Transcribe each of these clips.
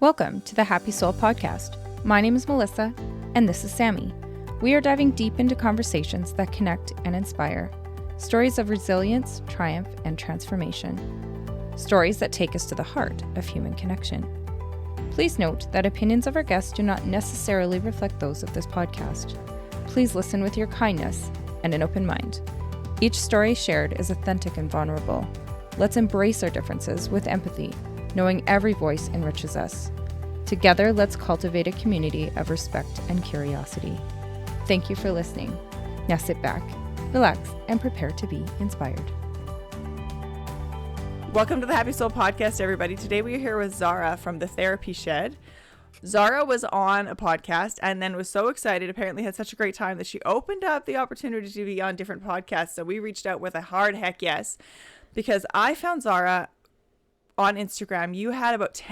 Welcome to the Happy Soul Podcast. My name is Melissa, and this is Sammi. We are diving deep into conversations that connect and inspire. Stories of resilience, triumph, and transformation. Stories that take us to the heart of human connection. Please note that opinions of our guests do not necessarily reflect those of this podcast. Please listen with your kindness and an open mind. Each story shared is authentic and vulnerable. Let's embrace our differences with empathy, knowing every voice enriches us. Together, let's cultivate a community of respect and curiosity. Thank you for listening. Now sit back, relax, and prepare to be inspired. Welcome to the Happy Soul Podcast, everybody. Today we are here with Zara from the Therapy Shed. Zara was on a podcast and then was so excited, apparently had such a great time, that she opened up the opportunity to be on different podcasts. So we reached out with a hard heck yes, because I found Zara on Instagram. You had about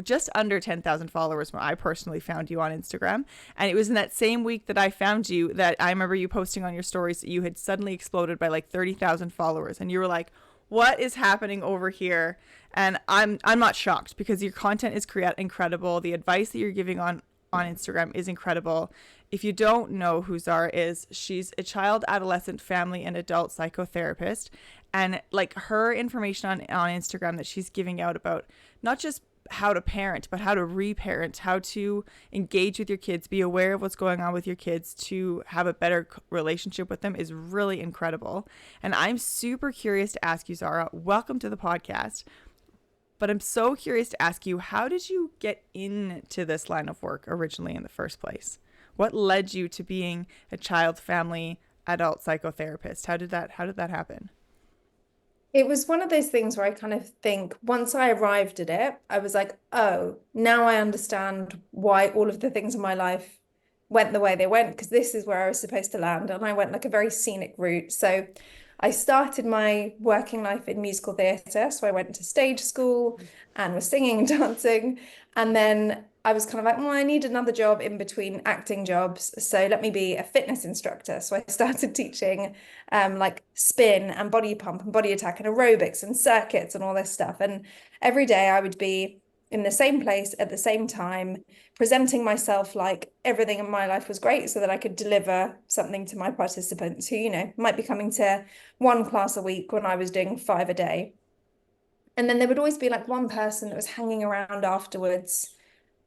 just under 10,000 followers when I personally found you on Instagram. And it was in that same week that I found you that I remember you posting on your stories that you had suddenly exploded by like 30,000 followers. And you were like, what is happening over here? And I'm not shocked, because your content is incredible. The advice that you're giving on Instagram is incredible. If you don't know who Zara is, she's a child, adolescent, family, and adult psychotherapist. And like her information on Instagram that she's giving out about not just how to parent, but how to reparent, how to engage with your kids, be aware of what's going on with your kids to have a better relationship with them is really incredible. And I'm super curious to ask you, Zara, welcome to the podcast. But I'm so curious to ask you, how did you get into this line of work originally in the first place? What led you to being a child, family, adult psychotherapist? How did that happen? It was one of those things where I kind of think once I arrived at it, I was like, oh, now I understand why all of the things in my life went the way they went, because this is where I was supposed to land. And I went like a very scenic route. So I started my working life in musical theatre. So I went to stage school and was singing and dancing. And then I was kind of like, well, I need another job in between acting jobs. So let me be a fitness instructor. So I started teaching like spin and body pump and body attack and aerobics and circuits and all this stuff. And every day I would be in the same place at the same time, presenting myself like everything in my life was great so that I could deliver something to my participants who, might be coming to one class a week when I was doing 5 a day. And then there would always be like one person that was hanging around afterwards.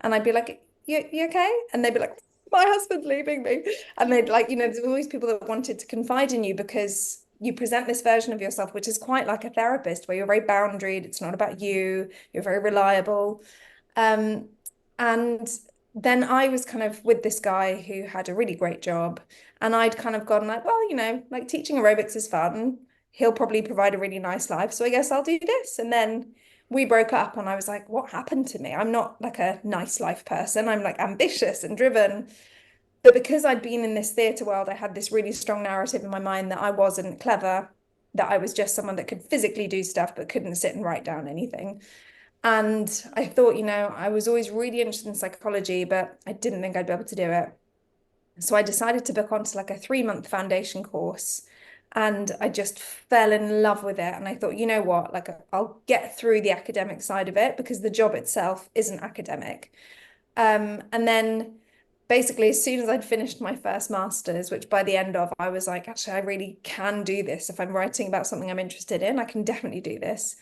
And I'd be like, you okay? And they'd be like, my husband's leaving me. And they'd like, there's always people that wanted to confide in you because you present this version of yourself, which is quite like a therapist, where you're very boundaried. It's not about you. You're very reliable. And then I was kind of with this guy who had a really great job. And I'd kind of gone like, well, like teaching aerobics is fun. He'll probably provide a really nice life. So I guess I'll do this. And then we broke up and I was like, what happened to me? I'm not like a nice life person. I'm like ambitious and driven. But because I'd been in this theatre world, I had this really strong narrative in my mind that I wasn't clever, that I was just someone that could physically do stuff but couldn't sit and write down anything. And I thought, I was always really interested in psychology, but I didn't think I'd be able to do it. So I decided to book onto like a 3-month foundation course. And I just fell in love with it. And I thought, you know what, like I'll get through the academic side of it because the job itself isn't academic. And then basically, as soon as I'd finished my first master's, which by the end of, I was like, actually, I really can do this. If I'm writing about something I'm interested in, I can definitely do this.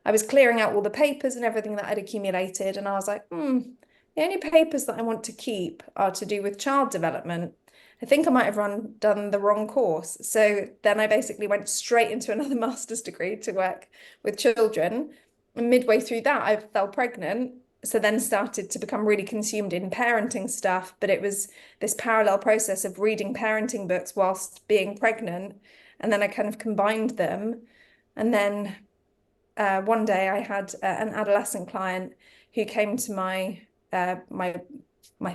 I was clearing out all the papers and everything that I'd accumulated. And I was like, the only papers that I want to keep are to do with child development. I think I might have done the wrong course. So then I basically went straight into another master's degree to work with children. And midway through that, I fell pregnant. So then started to become really consumed in parenting stuff. But it was this parallel process of reading parenting books whilst being pregnant. And then I kind of combined them. And then one day I had an adolescent client who came to my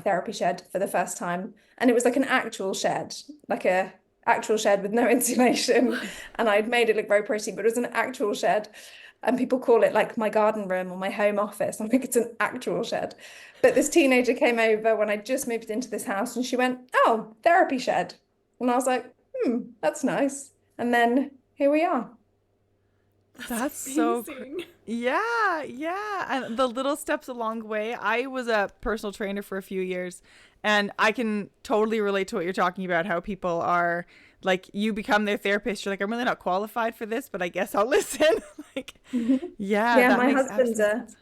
therapy shed for the first time. And it was like an actual shed, with no insulation. And I'd made it look very pretty, but it was an actual shed. And people call it like my garden room or my home office. I think it's an actual shed. But this teenager came over when I just moved into this house and she went, oh, therapy shed. And I was like, that's nice. And then here we are. That's so amazing. yeah. And the little steps along the way. I was a personal trainer for a few years, and I can totally relate to what you're talking about, how people are like, you become their therapist. You're like, I'm really not qualified for this, but I guess I'll listen. Like, yeah, Yeah, that makes absolute sense.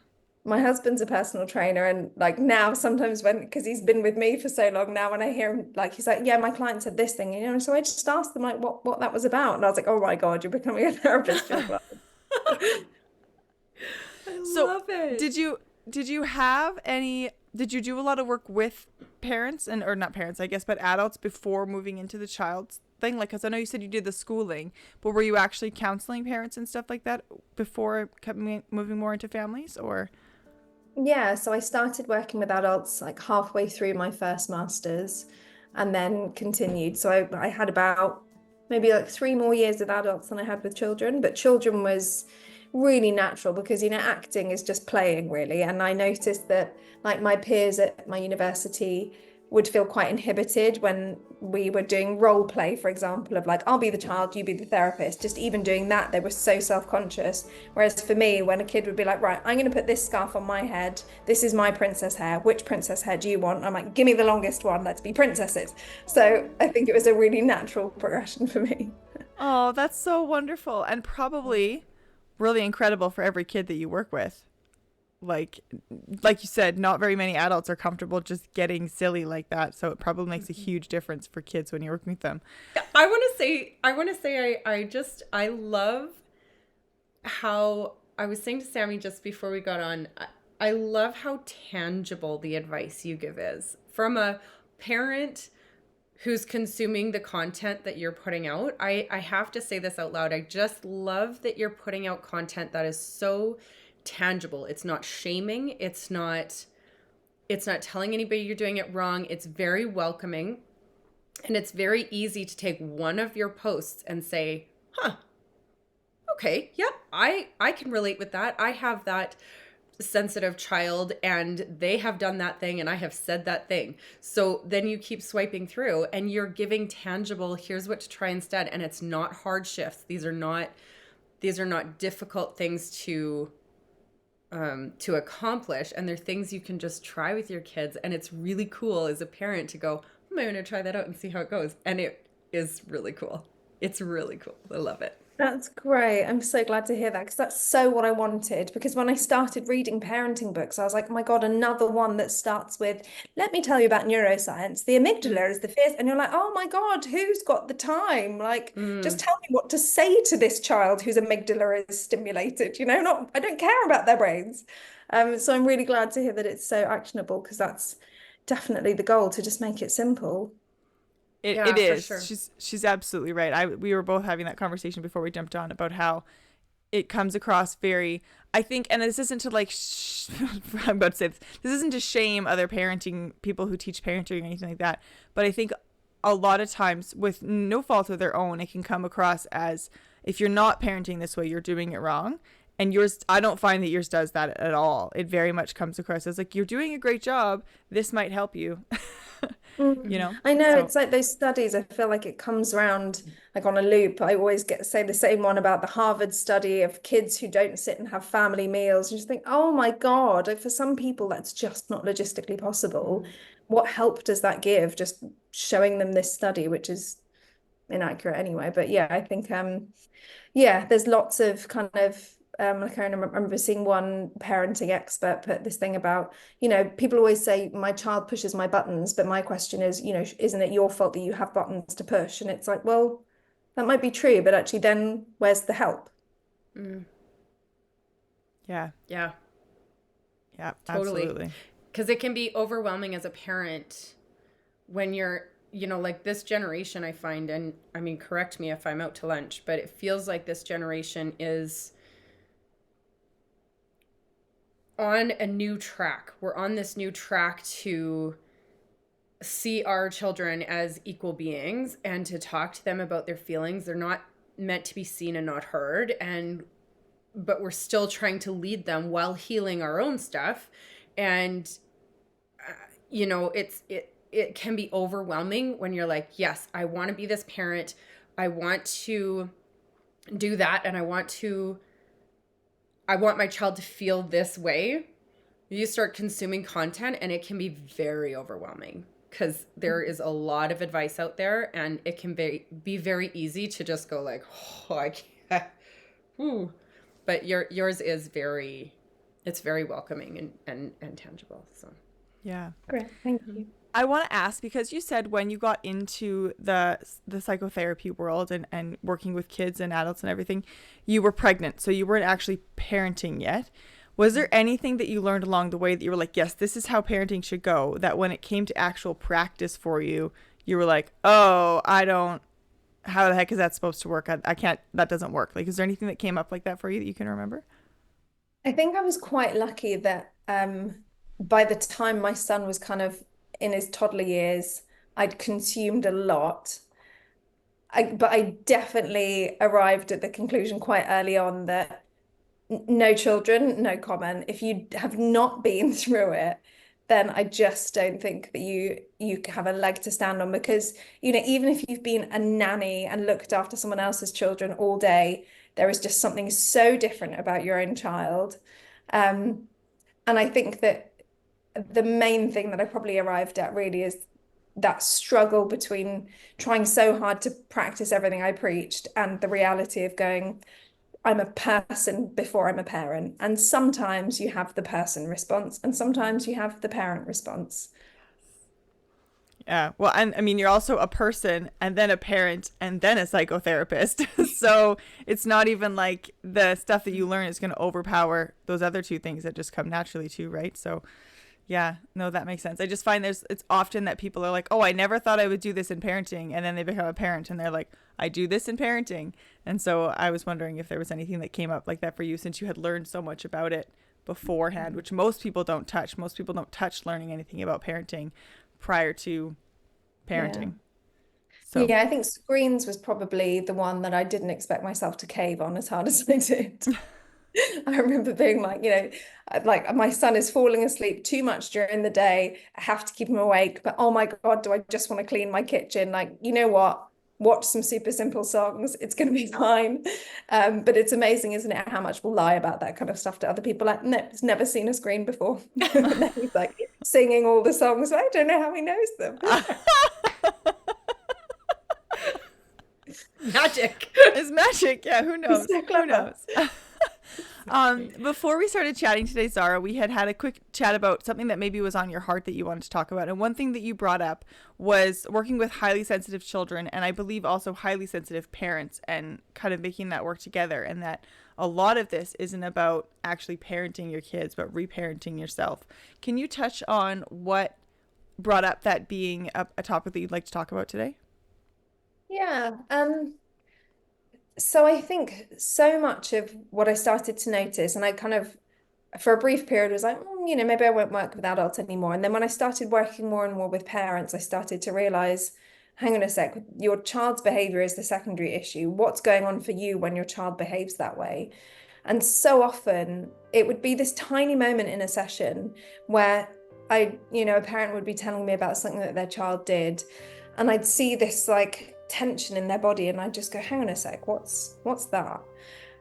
my husband's a personal trainer, and like now sometimes when, because he's been with me for so long now, when I hear him, like he's like, yeah, my client said this thing, so I just asked them like what that was about, and I was like, oh my God, you're becoming a therapist. You're like, I So love it. did you have any, did you do a lot of work with parents and, or not parents, I guess, but adults before moving into the child's thing? Like, because I know you said you did the schooling, but were you actually counseling parents and stuff like that before moving more into families, or? yeah, so I started working with adults like halfway through my first master's and then continued. So I had about maybe like 3 more years with adults than I had with children, but children was really natural because, acting is just playing really. And I noticed that like my peers at my university would feel quite inhibited when we were doing role play, for example, of like, I'll be the child, you be the therapist. Just even doing that, they were so self-conscious. Whereas for me, when a kid would be like, right, I'm going to put this scarf on my head. This is my princess hair. Which princess hair do you want? I'm like, give me the longest one. Let's be princesses. So I think it was a really natural progression for me. Oh, that's so wonderful, and probably really incredible for every kid that you work with. Like you said, not very many adults are comfortable just getting silly like that, so it probably makes a huge difference for kids when you're working with them. I want to say I love how, I was saying to Sammy just before we got on, I love how tangible the advice you give is from a parent who's consuming the content that you're putting out. I have to say this out loud. I just love that you're putting out content that is so tangible. It's not shaming. It's not telling anybody you're doing it wrong. It's very welcoming. And it's very easy to take one of your posts and say, huh, okay, yep, I can relate with that. I have that sensitive child and they have done that thing and I have said that thing. So then you keep swiping through and you're giving tangible, here's what to try instead. And it's not hard shifts. These are not difficult things to accomplish, and they're things you can just try with your kids. And it's really cool as a parent to go, I'm going to try that out and see how it goes. And it is really cool. It's really cool. I love it. That's great. I'm so glad to hear that because that's so what I wanted. Because when I started reading parenting books, I was like, oh my God, another one that starts with, let me tell you about neuroscience. The amygdala is the fifth. And you're like, oh my God, who's got the time? Like, just tell me what to say to this child whose amygdala is stimulated. I don't care about their brains. So I'm really glad to hear that it's so actionable because that's definitely the goal, to just make it simple. It is. For sure. She's absolutely right. We were both having that conversation before we jumped on about how it comes across very, I think, and this isn't to like, I'm about to say this isn't to shame other parenting people who teach parenting or anything like that, but I think a lot of times, with no fault of their own, it can come across as, if you're not parenting this way, you're doing it wrong. And yours, I don't find that yours does that at all. It very much comes across as like, you're doing a great job. This might help you. I know, it's like those studies, I feel like it comes around like on a loop. I always say the same one about the Harvard study of kids who don't sit and have family meals. You just think, oh my God, for some people that's just not logistically possible. What help does that give? Just showing them this study, which is inaccurate anyway. But yeah, I think there's lots of kind of like I remember seeing one parenting expert put this thing about, people always say my child pushes my buttons, but my question is, isn't it your fault that you have buttons to push? And it's like, well, that might be true, but actually then where's the help? Yeah. Yeah. Yeah, Totally. absolutely. Because it can be overwhelming as a parent when you're, like this generation, I find, and I mean, correct me if I'm out to lunch, but it feels like this generation is on a new track. We're on this new track to see our children as equal beings and to talk to them about their feelings. They're not meant to be seen and not heard, but we're still trying to lead them while healing our own stuff. And it can be overwhelming when you're like, yes, I want to be this parent, I want to do that, and I want to I want my child to feel this way, you start consuming content and it can be very overwhelming because there is a lot of advice out there and it can be very easy to just go like, oh, I can't. Ooh. But yours is it's very welcoming and tangible. So Yeah. Great, thank you. I want to ask, because you said when you got into the psychotherapy world and working with kids and adults and everything, you were pregnant. So you weren't actually parenting yet. Was there anything that you learned along the way that you were like, yes, this is how parenting should go, that when it came to actual practice for you, you were like, oh, how the heck is that supposed to work? I can't, that doesn't work. Like, is there anything that came up like that for you that you can remember? I think I was quite lucky that by the time my son was kind of in his toddler years, I'd consumed a lot. But I definitely arrived at the conclusion quite early on that no children, no comment. If you have not been through it, then I just don't think that you have a leg to stand on, because, even if you've been a nanny and looked after someone else's children all day, there is just something so different about your own child. And I think that the main thing that I probably arrived at really is that struggle between trying so hard to practice everything I preached and the reality of going, I'm a person before I'm a parent. And sometimes you have the person response and sometimes you have the parent response. Yeah. Well, and I mean, you're also a person and then a parent and then a psychotherapist. So it's not even like the stuff that you learn is going to overpower those other two things that just come naturally too, right? So yeah, no, that makes sense. I just find it's often that people are like, oh, I never thought I would do this in parenting. And then they become a parent and they're like, I do this in parenting. And so I was wondering if there was anything that came up like that for you, since you had learned so much about it beforehand, which most people don't touch. Most people don't touch learning anything about parenting prior to parenting. Yeah. So Yeah, I think screens was probably the one that I didn't expect myself to cave on as hard as I did. I remember being like my son is falling asleep too much during the day. I have to keep him awake, but oh my God, do I just want to clean my kitchen? Like, you know what? Watch some super simple songs. It's going to be fine. But it's amazing, isn't it, how much we'll lie about that kind of stuff to other people. Like, no, he's never seen a screen before. And then he's like singing all the songs. I don't know how he knows them. Magic. it's magic. Yeah, who knows? So Who knows? Before we started chatting today, Zara, we had a quick chat about something that maybe was on your heart that you wanted to talk about. And one thing that you brought up was working with highly sensitive children, and I believe also highly sensitive parents, and kind of making that work together. And that a lot of this isn't about actually parenting your kids, but reparenting yourself. Can you touch on what brought up that being a topic that you'd like to talk about today? Yeah. So I think so much of what I started to notice, and I kind of, for a brief period, was like, maybe I won't work with adults anymore. And then when I started working more and more with parents, I started to realize, hang on a sec, your child's behavior is the secondary issue. What's going on for you when your child behaves that way? And so often it would be this tiny moment in a session where a parent would be telling me about something that their child did, and I'd see this like tension in their body, and I'd just go, hang on a sec, what's that?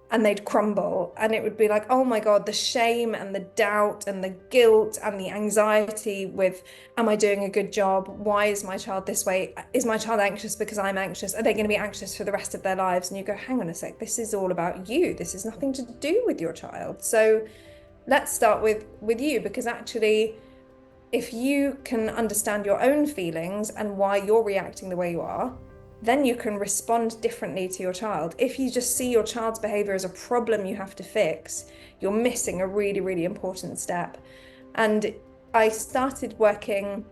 And they'd crumble, and it would be like, oh my God, the shame and the doubt and the guilt and the anxiety with, am I doing a good job? Why is my child this way? Is my child anxious because I'm anxious? Are they going to be anxious for the rest of their lives? And you go, hang on a sec, this is all about you. This is nothing to do with your child. So let's start with you, because actually, if you can understand your own feelings and why you're reacting the way you are, then you can respond differently to your child. If you just see your child's behavior as a problem you have to fix, you're missing a really, really important step. And I started working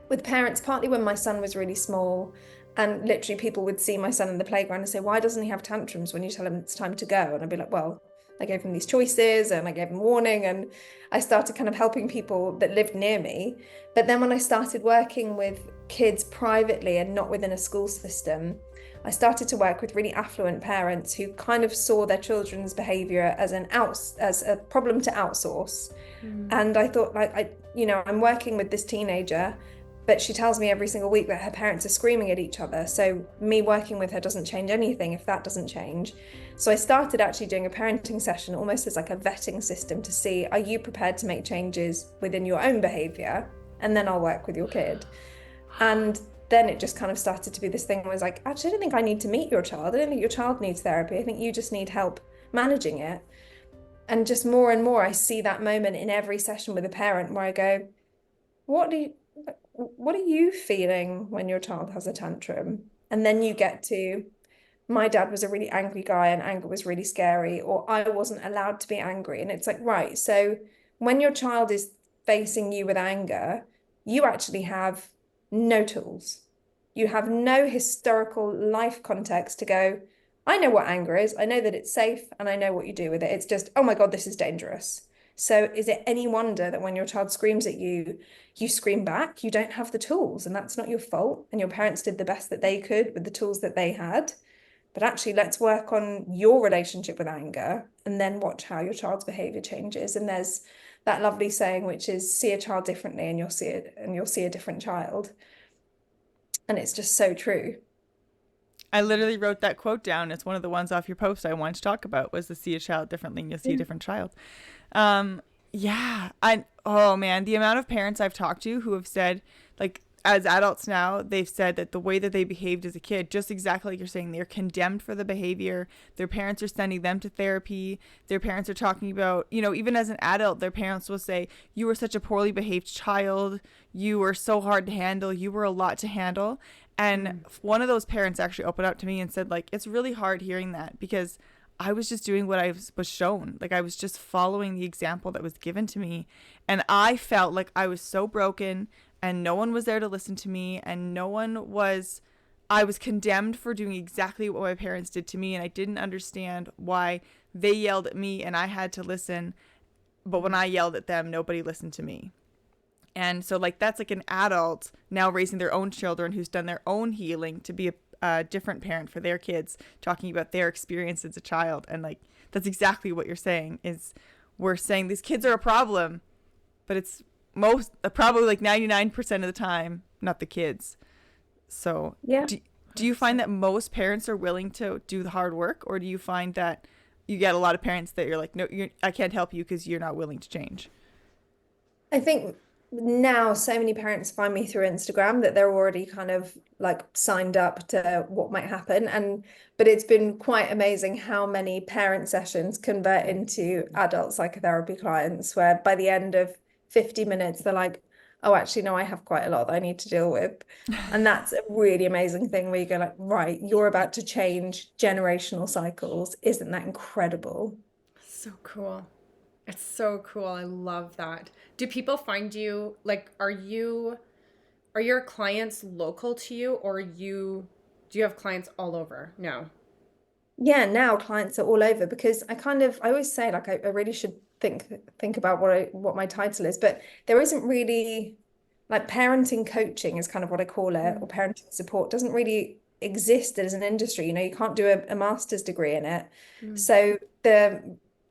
with parents partly when my son was really small, and literally people would see my son in the playground and say, why doesn't he have tantrums when you tell him it's time to go? And I'd be like, well, I gave him these choices and I gave him warning, and I started kind of helping people that lived near me. But then when I started working with kids privately and not within a school system, I started to work with really affluent parents who kind of saw their children's behavior as a problem to outsource. And I thought, I'm working with this teenager. But she tells me every single week that her parents are screaming at each other. So me working with her doesn't change anything if that doesn't change. So I started actually doing a parenting session almost as like a vetting system to see, are you prepared to make changes within your own behavior? And then I'll work with your kid. And then it just kind of started to be this thing where I was like, actually, I don't think I need to meet your child. I don't think your child needs therapy. I think you just need help managing it. And just more and more, I see that moment in every session with a parent where I go, what are you feeling when your child has a tantrum? And then you get to, my dad was a really angry guy and anger was really scary, or I wasn't allowed to be angry. And it's like, right, so when your child is facing you with anger, you actually have no tools. You have no historical life context to go, I know what anger is. I know that it's safe and I know what you do with it. It's just, oh my God, this is dangerous. So is it any wonder that when your child screams at you, you scream back? You don't have the tools, and that's not your fault. And your parents did the best that they could with the tools that they had. But actually, let's work on your relationship with anger and then watch how your child's behavior changes. And there's that lovely saying, which is see a child differently and you'll see a different child. And it's just so true. I literally wrote that quote down. It's one of the ones off your post I wanted to talk about, was to see a child differently and you'll see a different child. Oh man, the amount of parents I've talked to who have said, like, as adults now, they've said that the way that they behaved as a kid, just exactly like you're saying, they're condemned for the behavior. Their parents are sending them to therapy. Their parents are talking about, even as an adult, their parents will say, you were such a poorly behaved child. You were so hard to handle. You were a lot to handle. And one of those parents actually opened up to me and said, like, it's really hard hearing that because I was just doing what I was shown. Like, I was just following the example that was given to me. And I felt like I was so broken and no one was there to listen to me, and I was condemned for doing exactly what my parents did to me, and I didn't understand why they yelled at me and I had to listen, but when I yelled at them, nobody listened to me. And so, like, that's like an adult now raising their own children who's done their own healing to be a different parent for their kids, talking about their experience as a child. And like, that's exactly what you're saying, is we're saying these kids are a problem, but it's probably like 99% of the time, not the kids. So yeah. Do you find that most parents are willing to do the hard work, or do you find that you get a lot of parents that you're like, no, I can't help you because you're not willing to change? I think now so many parents find me through Instagram that they're already kind of like signed up to what might happen. But it's been quite amazing how many parent sessions convert into adult psychotherapy clients, where by the end of 50 minutes, they're like, oh, actually, no, I have quite a lot that I need to deal with. And that's a really amazing thing where you go like, right, you're about to change generational cycles. Isn't that incredible? So cool. It's so cool. I love that. Do people find you, like, are your clients local to you, or do you have clients all over now? Yeah, now clients are all over, because I always say, like, I really should think about what my title is, but there isn't really, like, parenting coaching is kind of what I call it, or parenting support doesn't really exist as an industry. You can't do a master's degree in it. So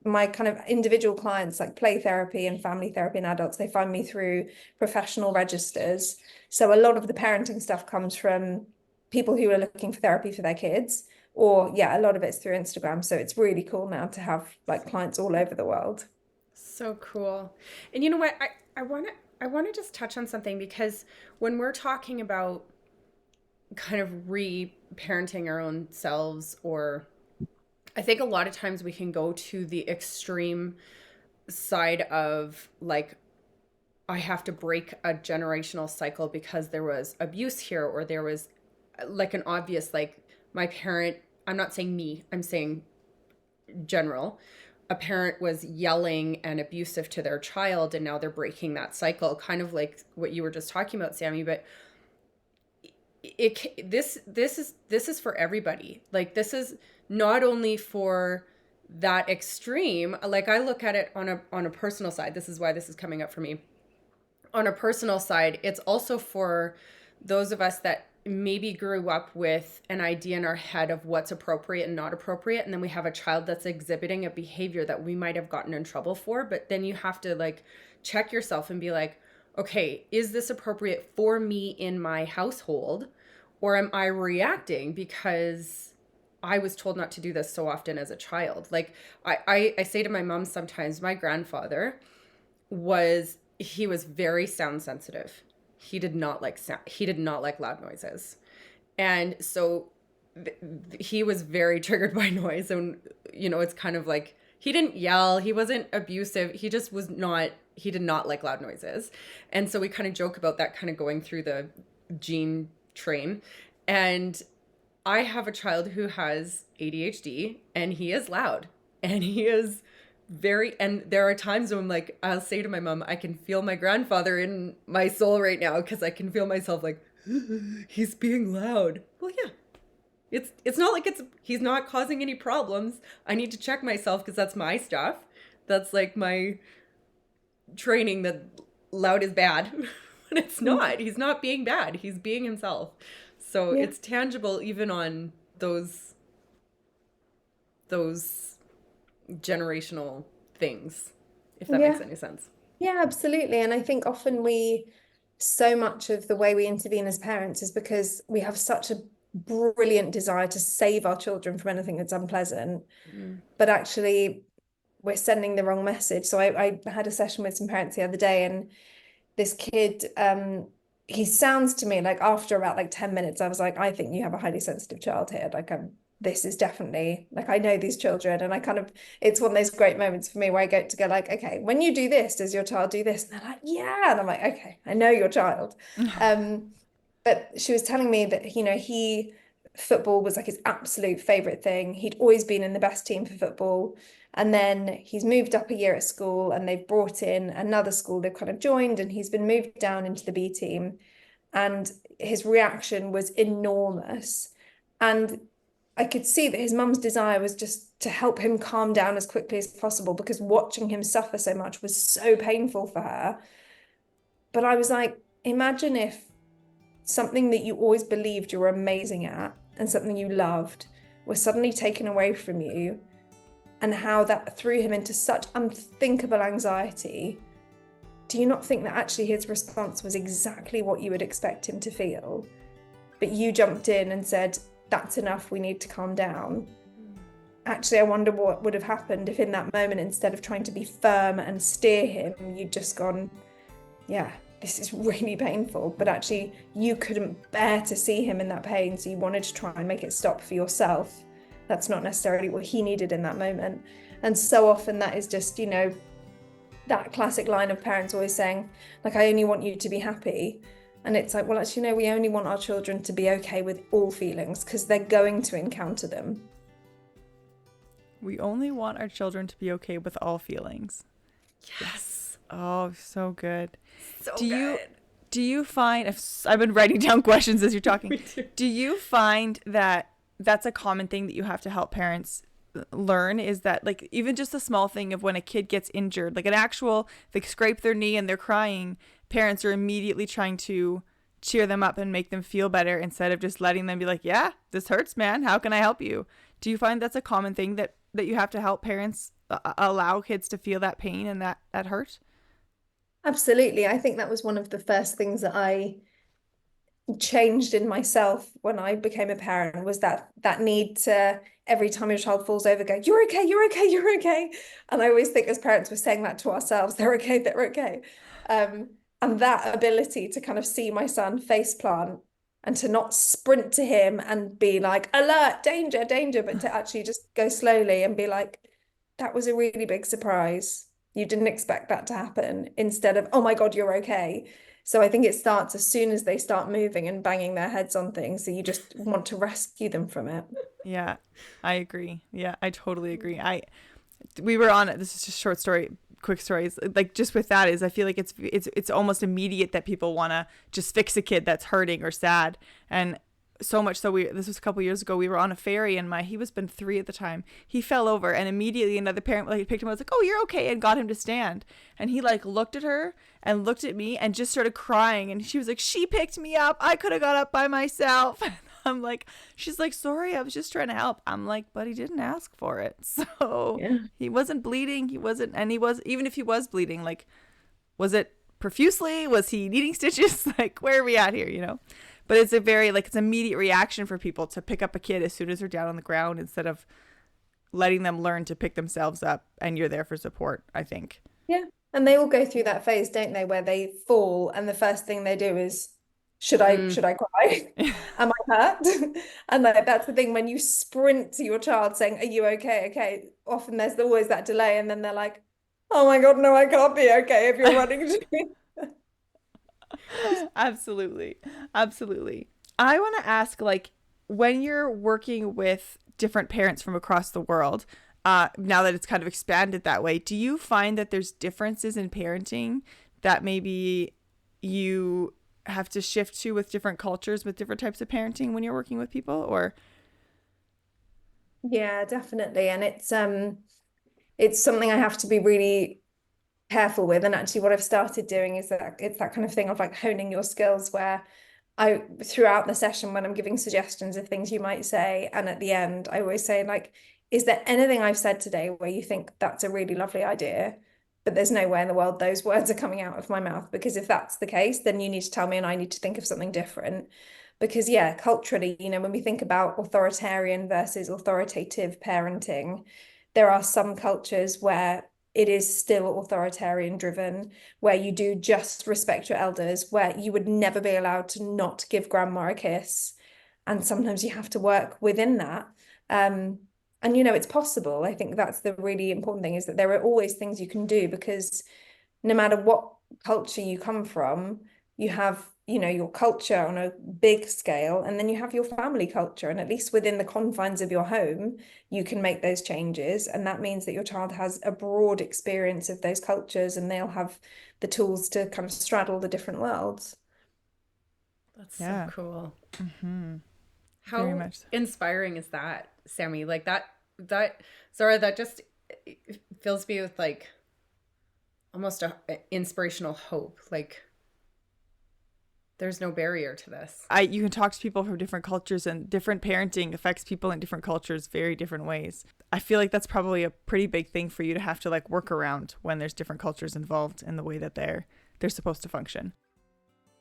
my kind of individual clients, like play therapy and family therapy and adults, they find me through professional registers. So a lot of the parenting stuff comes from people who are looking for therapy for their kids, or a lot of it's through Instagram. So it's really cool now to have like clients all over the world. So cool. And you know what? I want to just touch on something, because when we're talking about kind of re-parenting our own selves, or I think a lot of times we can go to the extreme side of like, I have to break a generational cycle because there was abuse here, or there was like an obvious, like my parent, I'm not saying me, I'm saying general, a parent was yelling and abusive to their child, and now they're breaking that cycle, kind of like what you were just talking about, Sammi. But this is for everybody. Like, this is not only for that extreme. Like, I look at it on a personal side. This is why this is coming up for me. On a personal side, it's also for those of us that maybe grew up with an idea in our head of what's appropriate and not appropriate, and then we have a child that's exhibiting a behavior that we might have gotten in trouble for. But then you have to like check yourself and be like, okay, is this appropriate for me in my household? Or am I reacting because I was told not to do this so often as a child? Like I say to my mom sometimes, my grandfather he was very sound sensitive. He did not like loud noises. And so he was very triggered by noise. And, you know, it's kind of like, he didn't yell, he wasn't abusive. He just he did not like loud noises. And so we kind of joke about that kind of going through the gene train. And I have a child who has ADHD, and he is loud, and he is and there are times when I'm like, I'll say to my mom, I can feel my grandfather in my soul right now, because I can feel myself like, he's being loud. Well, yeah. It's not like he's not causing any problems. I need to check myself because that's my stuff. That's like my training that loud is bad. But it's not. He's not being bad. He's being himself. So it's tangible even on those generational things, if that makes any sense. Yeah, absolutely. And I think often so much of the way we intervene as parents is because we have such a brilliant desire to save our children from anything that's unpleasant, but actually we're sending the wrong message. So I had a session with some parents the other day, and this kid, he sounds to me like, after about like 10 minutes, I was like, I think you have a highly sensitive child here. Like, this is definitely, like, I know these children, and it's one of those great moments for me where I get to go like, okay, when you do this, does your child do this? And they're like, yeah. And I'm like, okay, I know your child. But she was telling me that, you know, football was like his absolute favorite thing. He'd always been in the best team for football. And then he's moved up a year at school, and they've brought in another school they've kind of joined, and he's been moved down into the B team. And his reaction was enormous. And I could see that his mum's desire was just to help him calm down as quickly as possible, because watching him suffer so much was so painful for her. But I was like, imagine if something that you always believed you were amazing at and something you loved was suddenly taken away from you, and how that threw him into such unthinkable anxiety. Do you not think that actually his response was exactly what you would expect him to feel? But you jumped in and said, that's enough, we need to calm down. Actually, I wonder what would have happened if in that moment, instead of trying to be firm and steer him, you'd just gone, yeah, this is really painful. But actually, you couldn't bear to see him in that pain, so you wanted to try and make it stop for yourself. That's not necessarily what he needed in that moment. And so often that is just, you know, that classic line of parents always saying, like, I only want you to be happy. And it's like, well, actually, no, we only want our children to be okay with all feelings, because they're going to encounter them. We only want our children to be okay with all feelings. Yes. Oh, so good. So good. Do you find, I've been writing down questions as you're talking. Me too. Do you find that that's a common thing that you have to help parents learn, is that, like, even just a small thing of when a kid gets injured, like an actual, they scrape their knee and they're crying, parents are immediately trying to cheer them up and make them feel better, instead of just letting them be like, yeah, this hurts, man, how can I help you? Do you find that's a common thing that you have to help parents allow kids to feel that pain and that hurt? Absolutely. I think that was one of the first things that I changed in myself when I became a parent, was that need to, every time your child falls over, go, you're okay, you're okay, you're okay. And I always think as parents, we're saying that to ourselves, they're okay, they're okay. And that ability to kind of see my son face plant, and to not sprint to him and be like, alert, danger, danger, but to actually just go slowly and be like, that was a really big surprise. You didn't expect that to happen, instead of, oh my God, you're okay. So I think it starts as soon as they start moving and banging their heads on things. So you just want to rescue them from it. Yeah, I agree. Yeah, I totally agree. We were on, this is just short story, quick stories. Like, just with that is, I feel like it's almost immediate that people want to just fix a kid that's hurting or sad. And so much so, this was a couple years ago, we were on a ferry, and he was been 3 at the time. He fell over, and immediately another parent picked him up, was like, oh, you're okay, and got him to stand. And he looked at her and looked at me and just started crying, and she was like, she picked me up, I could have got up by myself. I'm like, she's like, sorry, I was just trying to help. I'm like, but he didn't ask for it. So yeah. He wasn't bleeding, even if he was bleeding, like, was it profusely? Was he needing stitches? Like, where are we at here, you know? But it's a very, like, it's immediate reaction for people to pick up a kid as soon as they're down on the ground instead of letting them learn to pick themselves up, and you're there for support, I think. Yeah. And they all go through that phase, don't they, where they fall and the first thing they do is, should I cry? Am I hurt? And like that's the thing, when you sprint to your child saying, are you okay? Okay. Often there's always that delay, and then they're like, oh my God, no, I can't be okay if you're running to me. Absolutely. Absolutely. I want to ask, like, when you're working with different parents from across the world, now that it's kind of expanded that way, do you find that there's differences in parenting that maybe you have to shift to with different cultures, with different types of parenting when you're working with people, or? Yeah, definitely. And it's something I have to be really careful with. And actually what I've started doing is that it's that kind of thing of like honing your skills, where I, throughout the session, when I'm giving suggestions of things you might say, and at the end I always say, like, is there anything I've said today where you think that's a really lovely idea, but there's no way in the world those words are coming out of my mouth? Because if that's the case, then you need to tell me and I need to think of something different. Because yeah, culturally, you know, when we think about authoritarian versus authoritative parenting, there are some cultures where it is still authoritarian driven, where you do just respect your elders, where you would never be allowed to not give grandma a kiss. And sometimes you have to work within that. And, you know, it's possible. I think that's the really important thing, is that there are always things you can do, because no matter what culture you come from, you have, you know, your culture on a big scale, and then you have your family culture. And at least within the confines of your home, you can make those changes. And that means that your child has a broad experience of those cultures, and they'll have the tools to kind of straddle the different worlds. That's so cool. Mm-hmm. How inspiring is that, Sammi? Like that Zara, that just fills me with like almost a inspirational hope. Like, there's no barrier to this. You can talk to people from different cultures, and different parenting affects people in different cultures very different ways. I feel like that's probably a pretty big thing for you to have to like work around when there's different cultures involved in the way that they're supposed to function.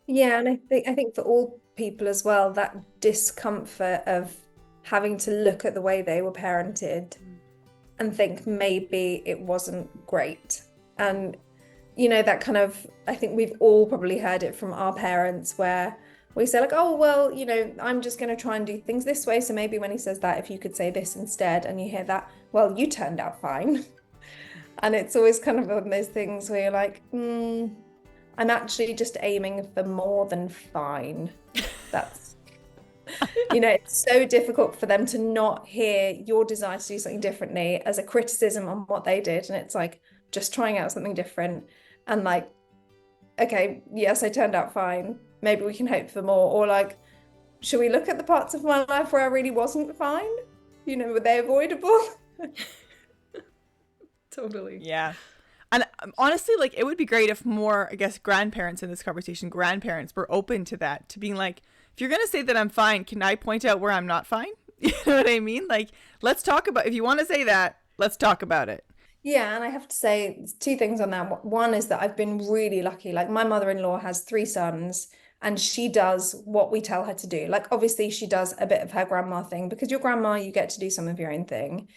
Yeah, and I think for all people as well, that discomfort of having to look at the way they were parented and think maybe it wasn't great. And you know, that kind of, I think we've all probably heard it from our parents, where we say like, oh, well, you know, I'm just going to try and do things this way. So maybe when he says that, if you could say this instead, and you hear that, well, you turned out fine. And it's always kind of one of those things where you're like, I'm actually just aiming for more than fine. That's, you know, it's so difficult for them to not hear your desire to do something differently as a criticism on what they did. And it's like, just trying out something different. And like, okay, yes, I turned out fine. Maybe we can hope for more. Or like, should we look at the parts of my life where I really wasn't fine? You know, were they avoidable? Totally. Yeah. And honestly, like, it would be great if more, I guess, grandparents in this conversation, grandparents were open to that, to being like, if you're going to say that I'm fine, can I point out where I'm not fine? You know what I mean? Like, let's talk about, if you want to say that, let's talk about it. Yeah, and I have to say two things on that. One is that I've been really lucky. Like, my mother-in-law has 3 sons, and she does what we tell her to do. Like, obviously she does a bit of her grandma thing, because your grandma, you get to do some of your own thing.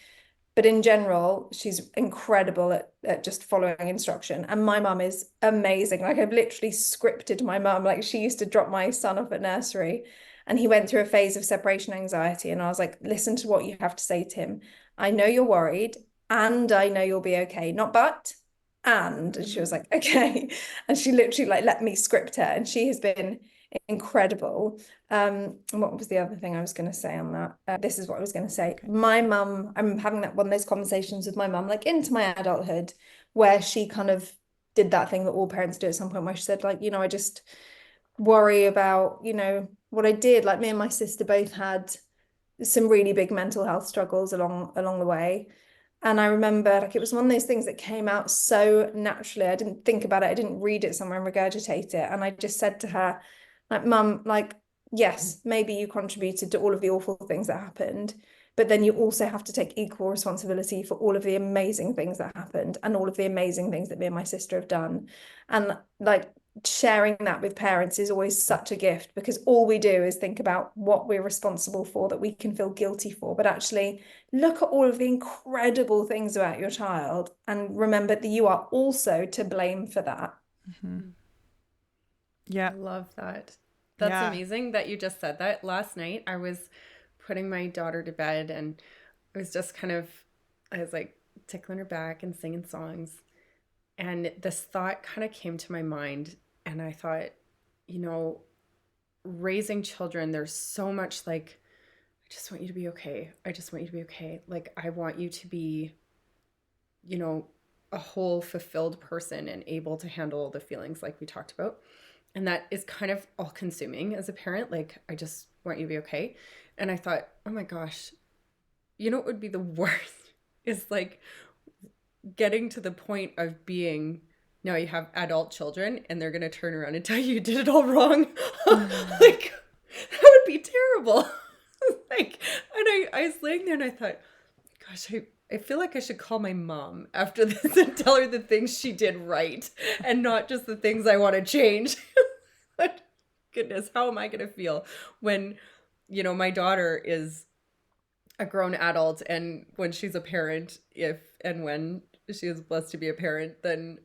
But in general, she's incredible at just following instruction. And my mum is amazing. Like, I've literally scripted my mum. Like, she used to drop my son off at nursery, and he went through a phase of separation anxiety. And I was like, listen to what you have to say to him. I know you're worried, and I know you'll be okay. Not but, and she was like, okay. And she literally like let me script her, and she has been incredible. And what was the other thing I was going to say on that? This is what I was going to say. Okay. My mum, I'm having one of those conversations with my mum, like into my adulthood, where she kind of did that thing that all parents do at some point, where she said, like, you know, I just worry about, you know, what I did. Like, me and my sister both had some really big mental health struggles along the way. And I remember, like, it was one of those things that came out so naturally. I didn't think about it. I didn't read it somewhere and regurgitate it. And I just said to her, like, Mum, like, yes, maybe you contributed to all of the awful things that happened, but then you also have to take equal responsibility for all of the amazing things that happened, and all of the amazing things that me and my sister have done. And like, sharing that with parents is always such a gift, because all we do is think about what we're responsible for that we can feel guilty for, but actually look at all of the incredible things about your child and remember that you are also to blame for that. Mm-hmm. Yeah. I love that. That's amazing that you just said that. Last night I was putting my daughter to bed and I was just I was like tickling her back and singing songs. And this thought kind of came to my mind. And I thought, raising children, there's so much like, I just want you to be okay. I just want you to be okay. Like, I want you to be, a whole fulfilled person and able to handle the feelings like we talked about. And that is kind of all consuming as a parent. Like, I just want you to be okay. And I thought, oh my gosh, what would be the worst is like getting to the point of being, now you have adult children and they're going to turn around and tell you did it all wrong. Like, that would be terrible. And I was laying there and I thought, gosh, I feel like I should call my mom after this and tell her the things she did right and not just the things I want to change. But goodness, how am I going to feel when, my daughter is a grown adult and when she's a parent, if and when she is blessed to be a parent, then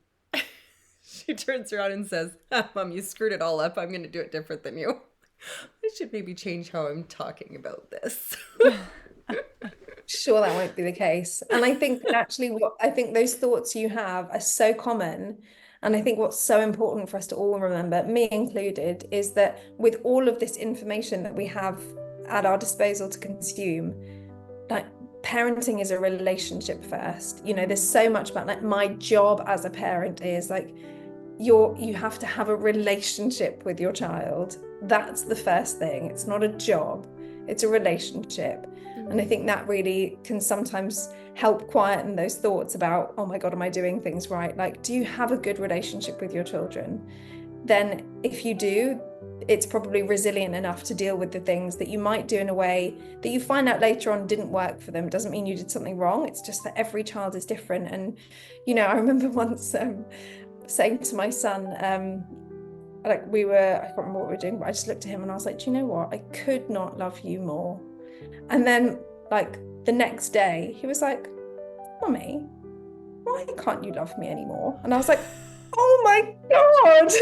she turns around and says, Mom, you screwed it all up. I'm going to do it different than you. I should maybe change how I'm talking about this. Sure, that won't be the case. And I think actually I think those thoughts you have are so common. And I think what's so important for us to all remember, me included, is that with all of this information that we have at our disposal to consume, like, parenting is a relationship first. There's so much about, like, my job as a parent is like, you have to have a relationship with your child. That's the first thing. It's not a job, it's a relationship. And I think that really can sometimes help quieten those thoughts about, oh my God, am I doing things right? Like, do you have a good relationship with your children? Then if you do, it's probably resilient enough to deal with the things that you might do in a way that you find out later on didn't work for them. It doesn't mean you did something wrong. It's just that every child is different. And, I remember once saying to my son, I can't remember what we were doing, but I just looked at him and I was like, do you know what? I could not love you more. And then, like, the next day, he was like, Mommy, why can't you love me anymore? And I was like, oh my God.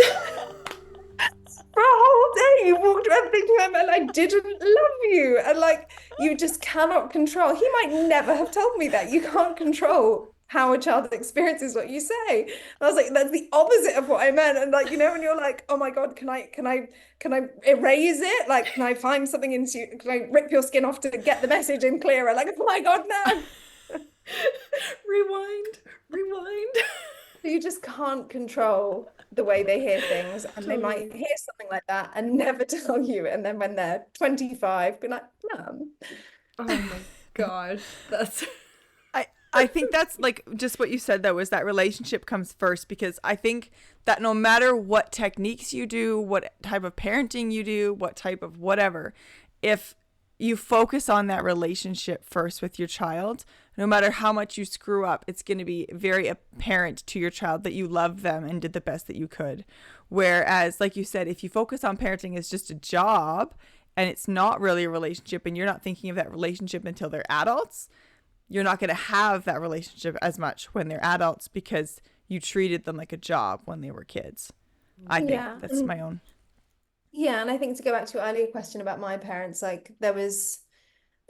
For a whole day, you walked around thinking I didn't love you. And, like, you just cannot control. He might never have told me that. You can't control how a child experiences what you say. And I was like, that's the opposite of what I meant. And, like, when you're like, oh my God, can I erase it? Like, can I find something into you? Can I rip your skin off to get the message in clearer? Like, oh my God, no. Rewind. You just can't control the way they hear things, and they might hear something like that and never tell you. And then when they're 25, be like, Mom. Oh my gosh, that's... I think that's, like, just what you said, though, is that relationship comes first, because I think that no matter what techniques you do, what type of parenting you do, what type of whatever, if you focus on that relationship first with your child, no matter how much you screw up, it's going to be very apparent to your child that you love them and did the best that you could. Whereas, like you said, if you focus on parenting as just a job and it's not really a relationship and you're not thinking of that relationship until they're adults, you're not going to have that relationship as much when they're adults because you treated them like a job when they were kids. I think that's my own. Yeah, and I think to go back to your earlier question about my parents, like, there was,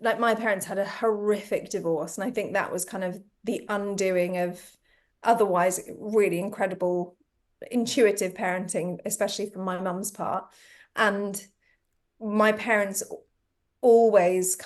like, my parents had a horrific divorce, and I think that was kind of the undoing of otherwise really incredible intuitive parenting, especially from my mum's part. And my parents always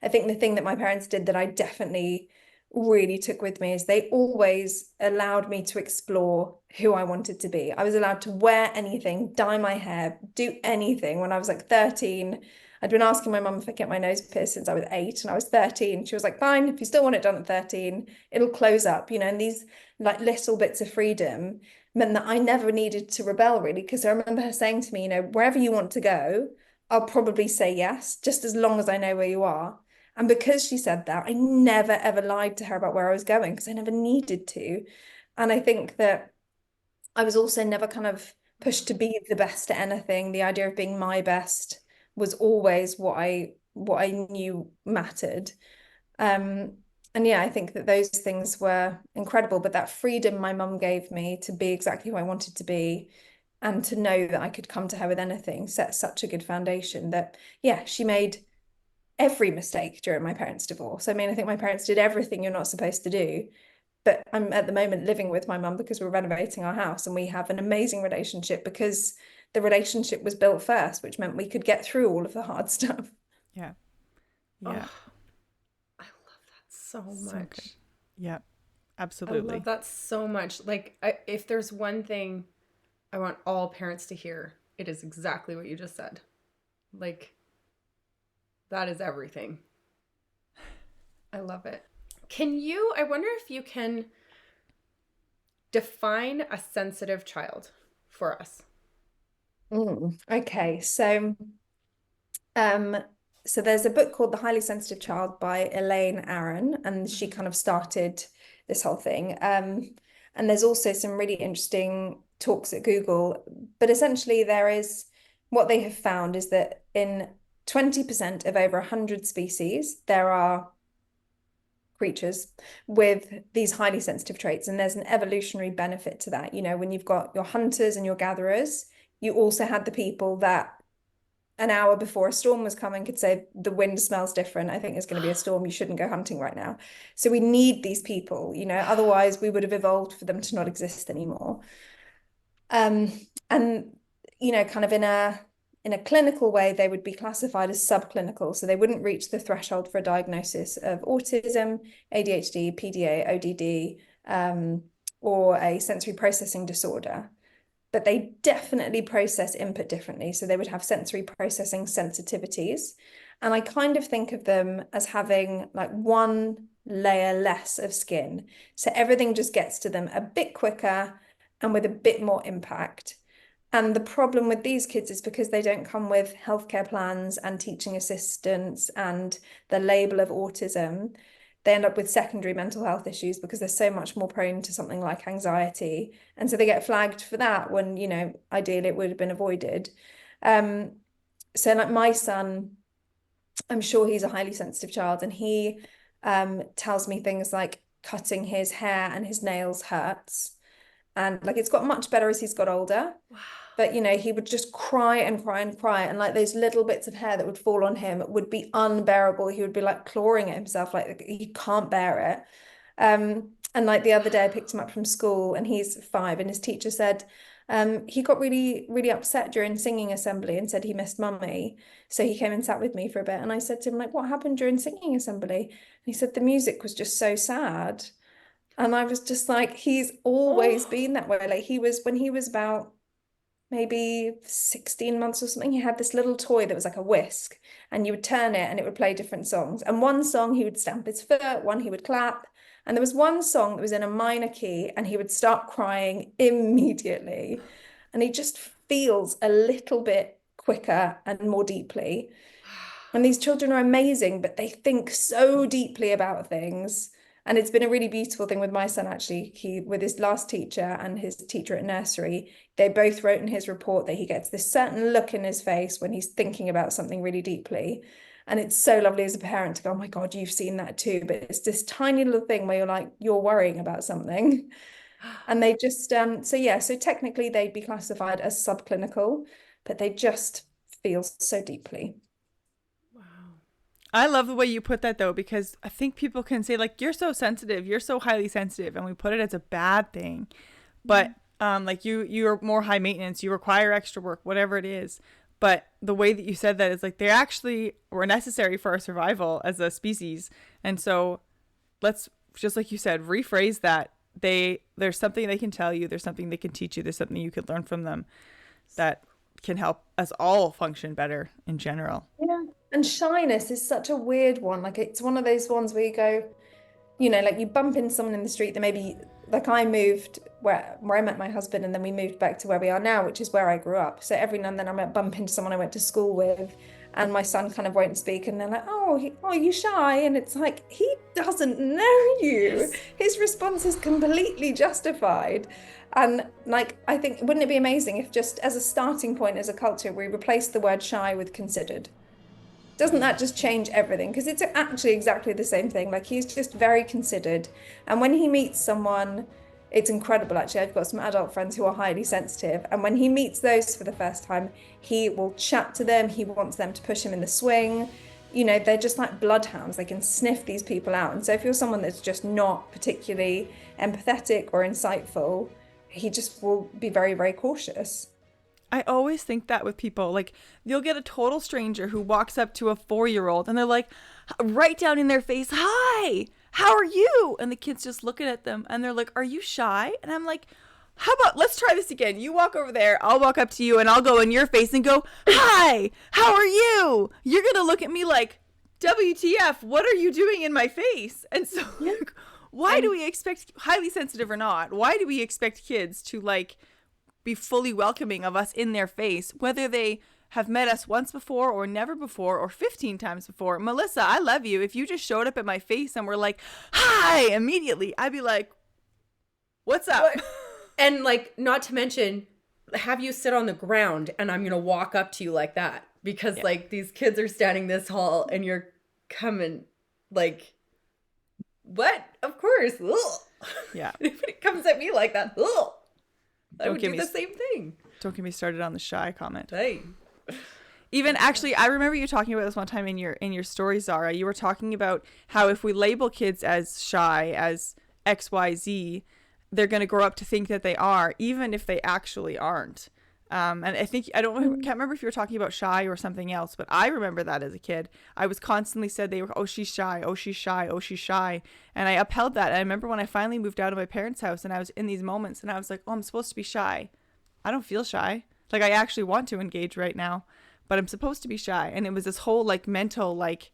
I think the thing that my parents did that I definitely really took with me is they always allowed me to explore who I wanted to be. I was allowed to wear anything, dye my hair, do anything. When I was like 13, I'd been asking my mum if I'd get my nose pierced since I was 8, and I was 13. She was like, fine, if you still want it done at 13, it'll close up, and these, like, little bits of freedom meant that I never needed to rebel, really, because I remember her saying to me, wherever you want to go, I'll probably say yes, just as long as I know where you are. And because she said that, I never, ever lied to her about where I was going because I never needed to. And I think that I was also never pushed to be the best at anything. The idea of being my best was always what I knew mattered. And yeah, I think that those things were incredible, but that freedom my mum gave me to be exactly who I wanted to be and to know that I could come to her with anything set such a good foundation that, yeah, she made every mistake during my parents' divorce. I mean, I think my parents did everything you're not supposed to do. But I'm at the moment living with my mum because we're renovating our house and we have an amazing relationship because the relationship was built first, which meant we could get through all of the hard stuff. Yeah. Yeah. Oh, I love that so So much. good. Yeah, I absolutely. love that so much. Like, if there's one thing I want all parents to hear, it is exactly what you just said. Like, that is everything. I love it. I wonder if you can define a sensitive child for us. Okay, so there's a book called The Highly Sensitive Child by Elaine Aron, and she kind of started this whole thing. And there's also some really interesting talks at Google, but essentially what they have found is that in 20% of over 100 species, there are creatures with these highly sensitive traits, and there's an evolutionary benefit to that. You know, when you've got your hunters and your gatherers, you also had the people that an hour before a storm was coming could say the wind smells different, I think there's going to be a storm, you shouldn't go hunting right now. So we need these people, you know, otherwise we would have evolved for them to not exist anymore. And you know, kind of in a clinical way, they would be classified as subclinical. So they wouldn't reach the threshold for a diagnosis of autism, ADHD, PDA, ODD, or a sensory processing disorder. But they definitely process input differently. So they would have sensory processing sensitivities. And I kind of think of them as having like one layer less of skin. So everything just gets to them a bit quicker and with a bit more impact. And the problem with these kids is because they don't come with healthcare plans and teaching assistants and the label of autism, they end up with secondary mental health issues because they're so much more prone to something like anxiety. And so they get flagged for that when, you know, ideally it would have been avoided. So like my son, I'm sure he's a highly sensitive child, and he tells me things like cutting his hair and his nails hurts. And like it's got much better as he's got older. Wow. But, you know, he would just cry and cry and cry. And like those little bits of hair that would fall on him would be unbearable. He would be like clawing at himself, like he can't bear it. And like the other day I picked him up from school and he's 5 and his teacher said, he got really, really upset during singing assembly and said he missed mummy. So he came and sat with me for a bit. And I said to him, like, what happened during singing assembly? And he said, the music was just so sad. And I was just like, he's always been that way. Like when he was about maybe 16 months or something, he had this little toy that was like a whisk, and you would turn it and it would play different songs. And one song he would stamp his foot, one he would clap. And there was one song that was in a minor key and he would start crying immediately. And he just feels a little bit quicker and more deeply. And these children are amazing, but they think so deeply about things. And it's been a really beautiful thing with my son, actually. With his last teacher and his teacher at nursery, they both wrote in his report that he gets this certain look in his face when he's thinking about something really deeply. And it's so lovely as a parent to go, oh my God, you've seen that too. But it's this tiny little thing where you're like, you're worrying about something. And they just, so technically they'd be classified as subclinical, but they just feel so deeply. I love the way you put that, though, because I think people can say, like, you're so sensitive, you're so highly sensitive, and we put it as a bad thing. But like you're more high maintenance, you require extra work, whatever it is. But the way that you said that is like they actually were necessary for our survival as a species. And so let's, just like you said, rephrase that. There's something they can tell you, there's something they can teach you, there's something you can learn from them that can help us all function better in general. Yeah. And shyness is such a weird one. Like it's one of those ones where you go, you know, like you bump into someone in the street that maybe, like I moved where I met my husband, and then we moved back to where we are now, which is where I grew up. So every now and then I might bump into someone I went to school with, and my son kind of won't speak, and they're like, oh, are you shy? And it's like, he doesn't know you. His response is completely justified. And like, I think, wouldn't it be amazing if just as a starting point as a culture, we replace the word shy with considered? Doesn't that just change everything? Because it's actually exactly the same thing. Like, he's just very considered. And when he meets someone, it's incredible, actually. I've got some adult friends who are highly sensitive. And when he meets those for the first time, he will chat to them. He wants them to push him in the swing. You know, they're just like bloodhounds. They can sniff these people out. And so if you're someone that's just not particularly empathetic or insightful, he just will be very, very cautious. I always think that with people, like, you'll get a total stranger who walks up to a 4-year-old and they're like, right down in their face, hi, how are you? And the kid's just looking at them and they're like, are you shy? And I'm like, how about, let's try this again. You walk over there, I'll walk up to you and I'll go in your face and go, hi, how are you? You're going to look at me like, WTF, what are you doing in my face? And so like, why do we expect, highly sensitive or not, why do we expect kids to like be fully welcoming of us in their face, whether they have met us once before or never before or 15 times before? Melissa, I love you. If you just showed up at my face and were like, hi, immediately, I'd be like, what's up? What? And like, not to mention, have you sit on the ground and I'm going to walk up to you like that because like these kids are standing this tall and you're coming like, what? Of course. Ugh. Yeah. If it comes at me like that, ugh. I would do the same thing. Don't get me started on the shy comment. Hey. Even actually, I remember you talking about this one time in your story, Zara. You were talking about how if we label kids as shy, as XYZ, they're going to grow up to think that they are, even if they actually aren't. And I think, can't remember if you were talking about shy or something else, but I remember that as a kid. I was constantly said they were, oh, she's shy, oh, she's shy, oh, she's shy. And I upheld that. And I remember when I finally moved out of my parents' house and I was in these moments and I was like, oh, I'm supposed to be shy. I don't feel shy. Like, I actually want to engage right now, but I'm supposed to be shy. And it was this whole like mental, like,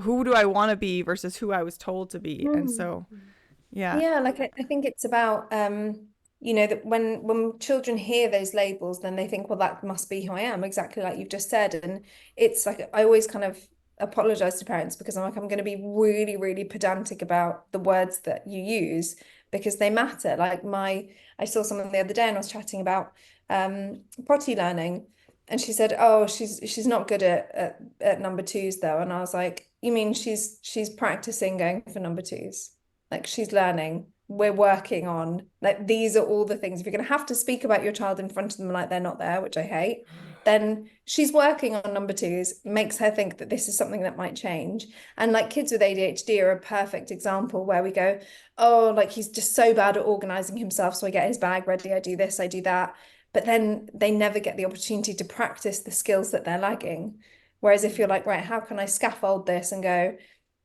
who do I want to be versus who I was told to be. And so, yeah. Yeah, like I think it's about you know, that when children hear those labels, then they think, well, that must be who I am, exactly like you've just said. And it's like, I always kind of apologize to parents because I'm like, I'm going to be really, really pedantic about the words that you use because they matter. Like I saw someone the other day and I was chatting about potty learning, and she said, oh, she's not good at number twos though. And I was like, you mean she's practicing going for number twos? Like, she's learning. We're working on, like, these are all the things. If you're going to have to speak about your child in front of them like they're not there, which I hate, then she's working on number twos, makes her think that this is something that might change. And like, kids with ADHD are a perfect example where we go, oh, like, he's just so bad at organizing himself, so I get his bag ready, I do this, I do that. But then they never get the opportunity to practice the skills that they're lagging. Whereas if you're like, right, how can I scaffold this and go,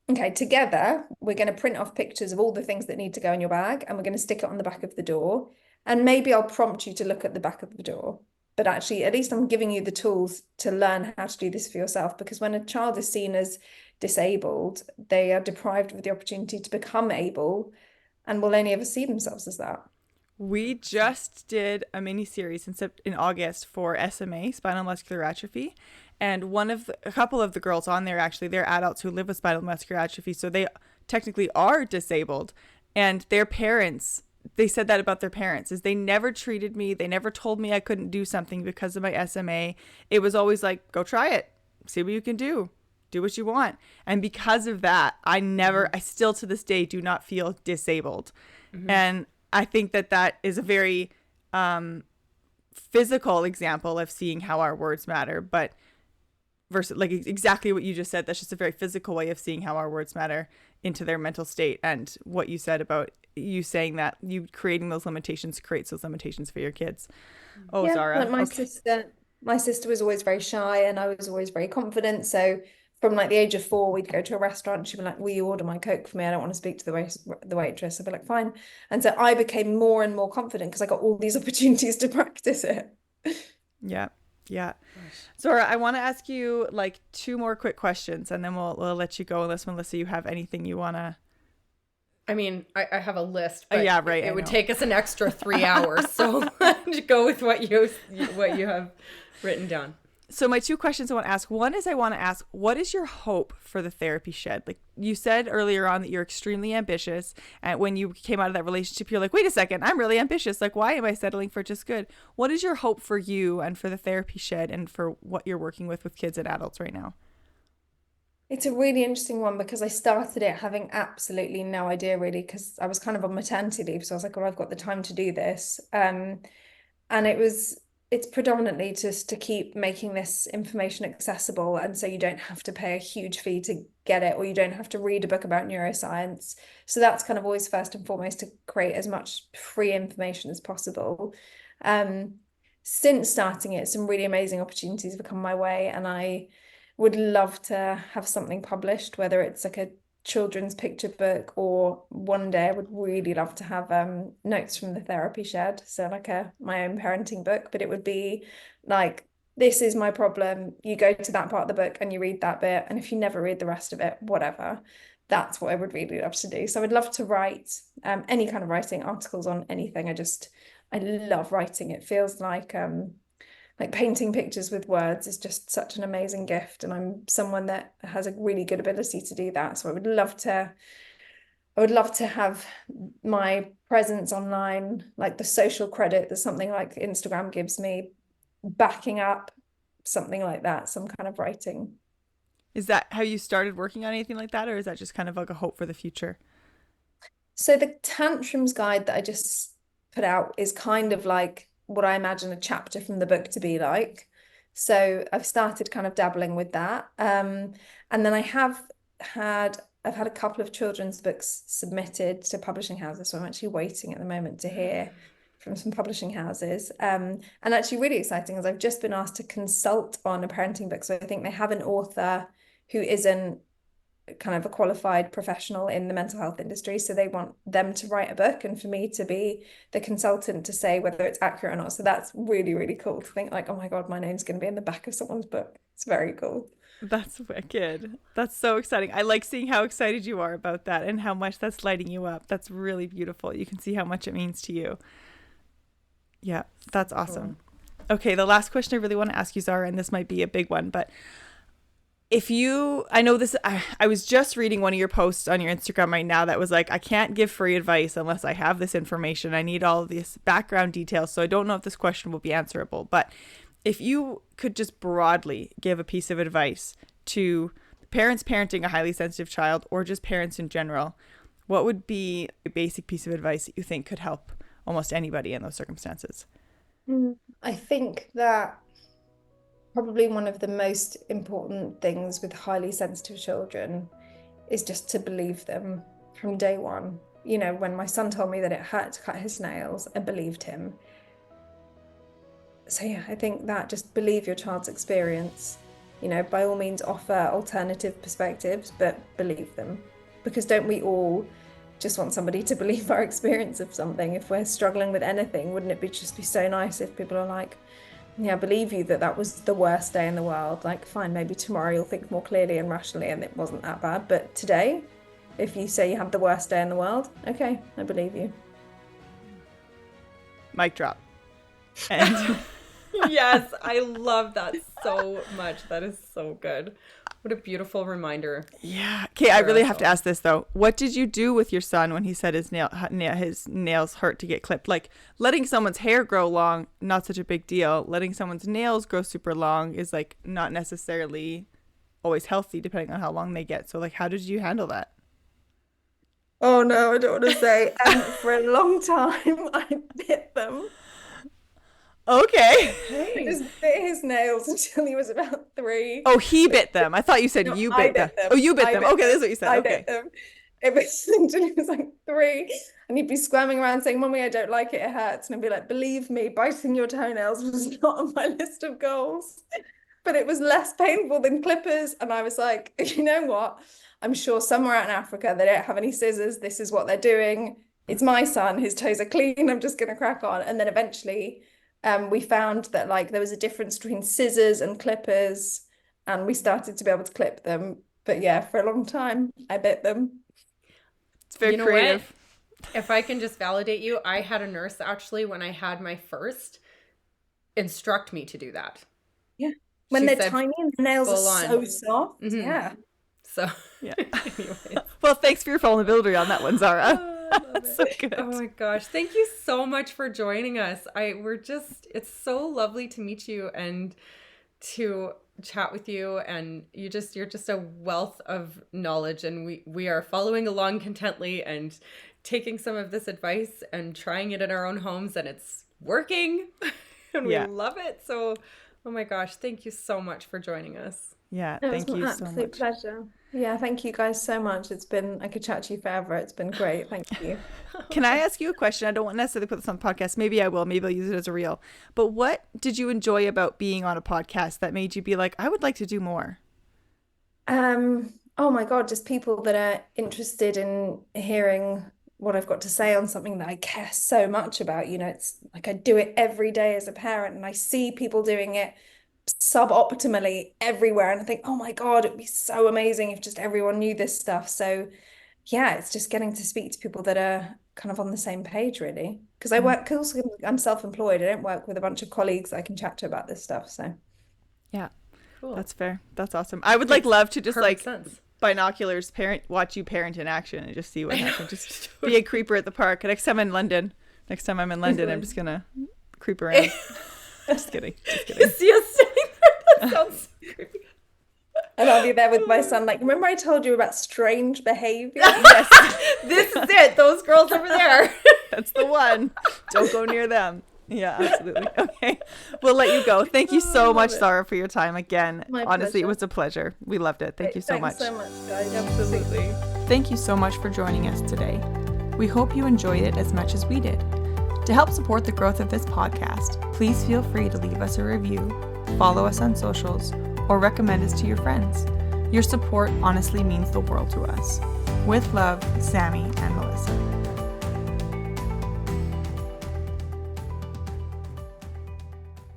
okay, together, we're going to print off pictures of all the things that need to go in your bag and we're going to stick it on the back of the door. And maybe I'll prompt you to look at the back of the door. But actually, at least I'm giving you the tools to learn how to do this for yourself. Because when a child is seen as disabled, they are deprived of the opportunity to become able and will only ever see themselves as that. We just did a mini series in August for SMA, spinal muscular atrophy. And a couple of the girls on there, actually, they're adults who live with spinal muscular atrophy. So they technically are disabled. And their parents, they said that about their parents, is they never treated me. They never told me I couldn't do something because of my SMA. It was always like, go try it. See what you can do. Do what you want. And because of that, I still to this day do not feel disabled. Mm-hmm. And I think that is a very physical example of seeing how our words matter. But versus like exactly what you just said, that's just a very physical way of seeing how our words matter into their mental state. And what you said about you saying that you creating those limitations creates those limitations for your kids. Oh, yeah, Zara. Like my sister was always very shy and I was always very confident. So from like the age of 4, we'd go to a restaurant and she'd be like, will you order my Coke for me? I don't want to speak to the waitress. I'd be like, fine. And so I became more and more confident because I got all these opportunities to practice it. Yeah. Yeah. Zara, I want to ask you like 2 more quick questions and then we'll let you go unless, Melissa, you have anything you want to. I mean, I have a list, but yeah, right. It would take us an extra 3 hours. So go with what you have written down. So my two questions I want to ask, one is I want to ask, what is your hope for the therapy shed? Like you said earlier on that you're extremely ambitious. And when you came out of that relationship, you're like, wait a second, I'm really ambitious. Like, why am I settling for just good? What is your hope for you and for the therapy shed and for what you're working with kids and adults right now? It's a really interesting one because I started it having absolutely no idea really, because I was kind of on maternity leave. So I was like, oh, I've got the time to do this. And it's predominantly just to keep making this information accessible. And so you don't have to pay a huge fee to get it, or you don't have to read a book about neuroscience. So that's kind of always first and foremost, to create as much free information as possible. Since starting it, some really amazing opportunities have come my way, and I would love to have something published, whether it's like a children's picture book, or one day I would really love to have notes from the therapy shed, so like my own parenting book, but it would be like, this is my problem, you go to that part of the book and you read that bit, and if you never read the rest of it, whatever. That's what I would really love to do. So I'd love to write any kind of writing, articles on anything. I love writing. It feels like painting pictures with words is just such an amazing gift, and I'm someone that has a really good ability to do that. So I would love to have my presence online, like the social credit that something like Instagram gives me, backing up something like that, some kind of writing. Is that how you started working on anything like that, or is that just kind of like a hope for the future? So the tantrums guide that I just put out is kind of like what I imagine a chapter from the book to be like. So I've started kind of dabbling with that. And then I've had a couple of children's books submitted to publishing houses. So I'm actually waiting at the moment to hear from some publishing houses. And actually really exciting is I've just been asked to consult on a parenting book. So I think they have an author who isn't kind of a qualified professional in the mental health industry, so they want them to write a book and for me to be the consultant to say whether it's accurate or not. So that's really, really cool to think like, oh my God, my name's going to be in the back of someone's book. It's very cool. That's wicked. That's so exciting. I like seeing how excited you are about that and how much that's lighting you up. That's really beautiful. You can see how much it means to you. Yeah, that's awesome. Cool. Okay, the last question I really want to ask you, Zara, and this might be a big one, but I know this, I was just reading one of your posts on your Instagram right now that was like, I can't give free advice unless I have this information. I need all of this background details. So I don't know if this question will be answerable, but if you could just broadly give a piece of advice to parents parenting a highly sensitive child, or just parents in general, what would be a basic piece of advice that you think could help almost anybody in those circumstances? I think that probably one of the most important things with highly sensitive children is just to believe them from day one. You know, when my son told me that it hurt to cut his nails, I believed him. So yeah, I think that just believe your child's experience. You know, by all means offer alternative perspectives, but believe them. Because don't we all just want somebody to believe our experience of something? If we're struggling with anything, wouldn't it just be so nice if people are like, yeah, I believe you that was the worst day in the world. Like, fine, maybe tomorrow you'll think more clearly and rationally and it wasn't that bad. But today, if you say you had the worst day in the world, okay, I believe you. Mic drop. And yes, I love that so much. That is so good. What a beautiful reminder. Yeah. Okay, I really have to ask this though. What did you do with your son when he said his nails hurt to get clipped? Like, letting someone's hair grow long, not such a big deal. Letting someone's nails grow super long is like not necessarily always healthy depending on how long they get. So like, how did you handle that? Oh no, I don't want to say. For a long time, I bit them. Okay. I just bit his nails until he was about 3. Oh, he bit them. I thought you said you bit them. Oh, you bit them. Okay, that's what you said. Okay. Bit them. It was until he was like 3, and he'd be squirming around saying, "Mommy, I don't like it. It hurts." And I'd be like, "Believe me, biting your toenails was not on my list of goals." But it was less painful than clippers, and I was like, you know what? I'm sure somewhere out in Africa they don't have any scissors. This is what they're doing. It's my son. His toes are clean. I'm just gonna crack on. And then eventually, we found that like there was a difference between scissors and clippers, and we started to be able to clip them. But yeah, for a long time, I bit them. It's very creative. What? If I can just validate you, I had a nurse actually when I had my first instruct me to do that. Yeah. when She they're said tiny and the nails full are on. so soft. Mhm. Yeah. So, Yeah. anyways. Well, thanks for your vulnerability on that one, Zara. Oh, I love That's so it. good. Oh my gosh. Thank you so much for joining us. It's so lovely to meet you and to chat with you, and you're just a wealth of knowledge, and we are following along contently and taking some of this advice and trying it in our own homes, and it's working and we Yeah. love it. So, oh my gosh, thank you so much for joining us. Yeah, It was thank you my so absolute much. pleasure. Yeah, thank you guys so much. I could chat to you forever. It's been great. Thank you. Can I ask you a question? I don't want necessarily put this on the podcast. Maybe I will. Maybe I'll use it as a reel. But what did you enjoy about being on a podcast that made you be like, I would like to do more? Oh my God, just people that are interested in hearing what I've got to say on something that I care so much about. It's like I do it every day as a parent, and I see people doing it suboptimally everywhere. And I think, oh my God, it'd be so amazing if just everyone knew this stuff. So yeah, it's just getting to speak to people that are kind of on the same page, really. Because I'm self-employed. I don't work with a bunch of colleagues I can chat to about this stuff. So Yeah, Cool. that's fair. That's awesome. I would love to just Perfect sense. binoculars watch you parent in action and just see what happens. Just be a creeper at the park. Next time I'm in London, I'm just gonna creep around. Just kidding. See us standing there? That sounds creepy. and I'll be there with my son. Like, remember I told you about strange behavior? Yes, This is it. Those girls over there. that's the one. Don't go near them. Yeah, absolutely. Okay, we'll let you go. Thank you so much, Zara, for your time again. My Honestly, pleasure. it was a pleasure. We loved it. Thank you so much. Thanks so much, guys. Absolutely. Thank you so much for joining us today. We hope you enjoyed it as much as we did. To help support the growth of this podcast, please feel free to leave us a review, follow us on socials, or recommend us to your friends. Your support honestly means the world to us. With love, Sammi and Melissa.